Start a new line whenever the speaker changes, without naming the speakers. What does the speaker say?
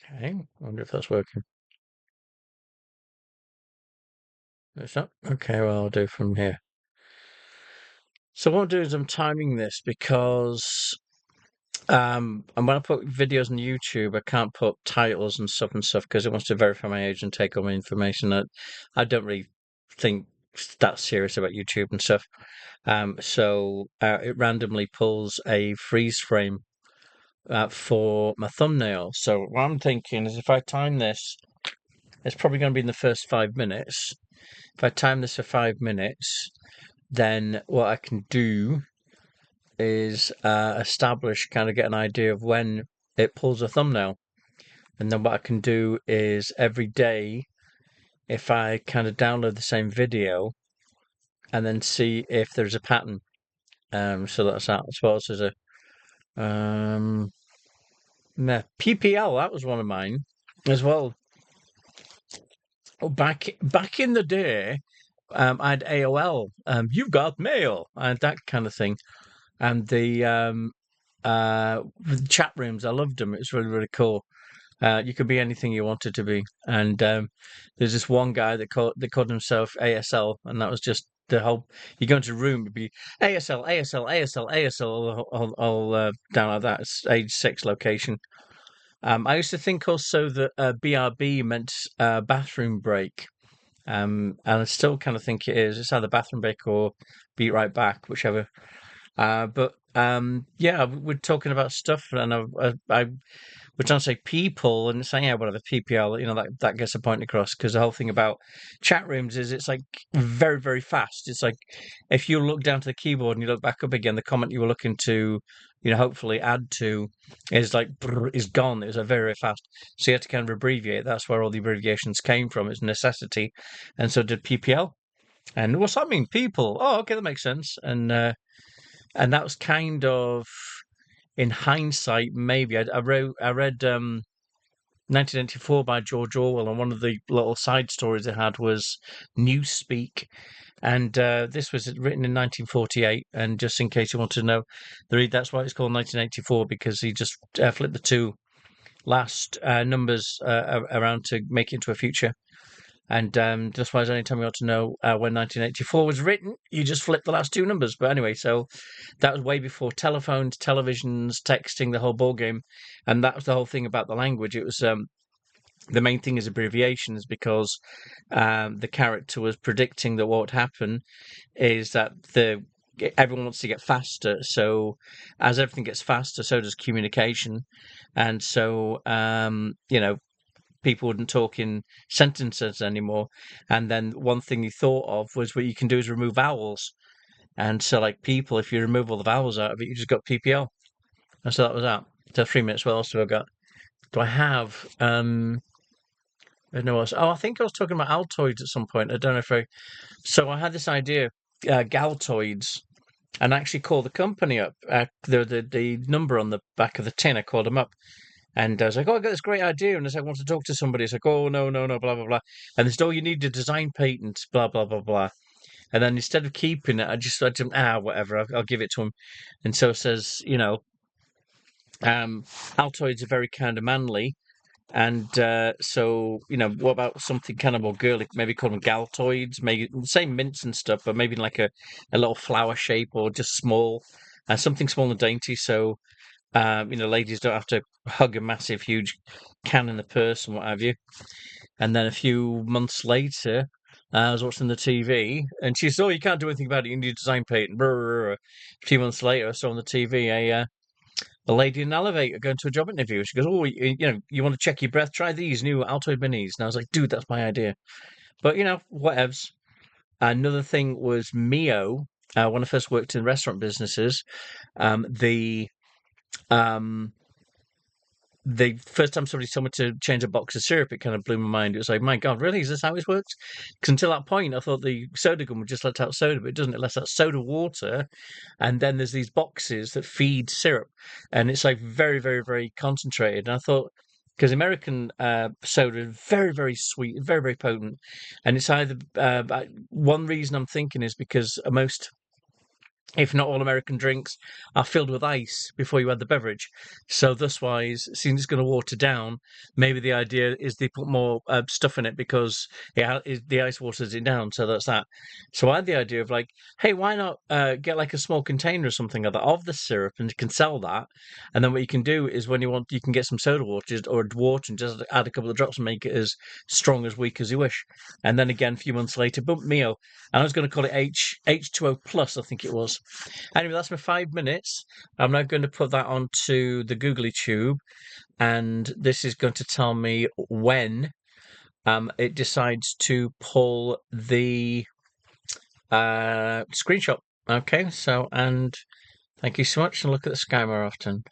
Okay, I wonder if that's working. It's not? Okay, well, I'll do from here. So what I'm doing is I'm timing this because and when I put videos on YouTube, I can't put titles and stuff because it wants to verify my age and take all my information. I don't really think that serious about YouTube and stuff. So it randomly pulls a freeze frame for my thumbnail. So what I'm thinking is if I time this, it's probably going to be in the first 5 minutes. If I time this for 5 minutes, then what I can do is establish, kind of get an idea of when it pulls a thumbnail. And then what I can do is every day, if I kind of download the same video and then see if there's a pattern. So that's that. As well as a PPL, that was one of mine as well. Oh, back in the day, I had AOL. You've got mail and that kind of thing, and the chat rooms. I loved them. It was really really cool. You could be anything you wanted to be, and there's this one guy that called himself ASL, and that was just the whole. You go into a room, it'd be ASL, ASL, ASL, ASL, all down like that. It's age 6 location. I used to think also that BRB meant bathroom break. And I still kind of think it is. It's either bathroom break or beat right back, whichever. But yeah, we're talking about stuff, and I we're trying to say people, and saying yeah, whatever PPL. That gets the point across because the whole thing about chat rooms is it's like very very fast. It's like if you look down to the keyboard and you look back up again, the comment you were looking to, hopefully add to, is like is gone. It was a very very fast. So you had to kind of abbreviate. That's where all the abbreviations came from. It's necessity, and so did PPL. And what's that mean? People. Oh, okay, that makes sense. And that was kind of in hindsight, maybe I read 1984 by George Orwell, and one of the little side stories it had was Newspeak, and this was written in 1948. And just in case you want to know, that's why it's called 1984 because he just flipped the two last numbers around to make it into a future. And just why anytime you want to know when 1984 was written, you just flip the last two numbers. But anyway, so that was way before telephones, televisions, texting, the whole ball game, and that was the whole thing about the language. It was the main thing is abbreviations because the character was predicting that what would happen is that everyone wants to get faster. So as everything gets faster, so does communication, and so people wouldn't talk in sentences anymore. And then one thing he thought of was what you can do is remove vowels. And so, like people, if you remove all the vowels out of it, you just got PPL. And so that was that. So 3 minutes. What else have I got? Do I have? I don't know what else. Oh, I think I was talking about Altoids at some point. I don't know if I. So I had this idea, Galtoids, and I actually called the company up. The number on the back of the tin. I called them up. And I was like, oh, I got this great idea. And I said, I want to talk to somebody. It's like, oh, no, no, no, blah, blah, blah. And they said, oh, you need a design patent, blah, blah, blah, blah. And then instead of keeping it, I just said to him, whatever, I'll give it to him. And so it says, Altoids are very kind of manly. And so, what about something kind of more girly? Maybe call them Galtoids, maybe same mints and stuff, but maybe like a little flower shape or just small, something small and dainty. So ladies don't have to hug a massive, huge can in the purse and what have you. And then a few months later, I was watching the TV, and she said, "Oh, you can't do anything about it. You need a design patent." A few months later, I saw on the TV a lady in an elevator going to a job interview. She goes, "Oh, you want to check your breath? Try these new Altoid Minis." And I was like, "Dude, that's my idea." But whatevs. Another thing was Mio. When I first worked in restaurant businesses, the the first time somebody told me to change a box of syrup, it kind of blew my mind. It was like, my God, really? Is this how it works? Because until that point, I thought the soda gun would just let out soda, but it doesn't. It lets out soda water, and then there's these boxes that feed syrup, and it's like very, very, very concentrated. And I thought, because American soda is very, very sweet, very, very potent, and it's either one reason I'm thinking is because most if not all American drinks, are filled with ice before you add the beverage. So, thus wise, since it's going to water down, maybe the idea is they put more stuff in it because the ice waters it down. So that's that. So I had the idea of like, hey, why not get like a small container or something like that of the syrup, and you can sell that. And then what you can do is when you want, you can get some soda water or water and just add a couple of drops and make it as strong as weak as you wish. And then again, a few months later, boom, meal. And I was going to call it H2O plus, I think it was. Anyway, that's my 5 minutes. I'm now going to put that onto the googly tube, and this is going to tell me when it decides to pull the screenshot. Okay, so, and thank you so much, and look at the sky more often.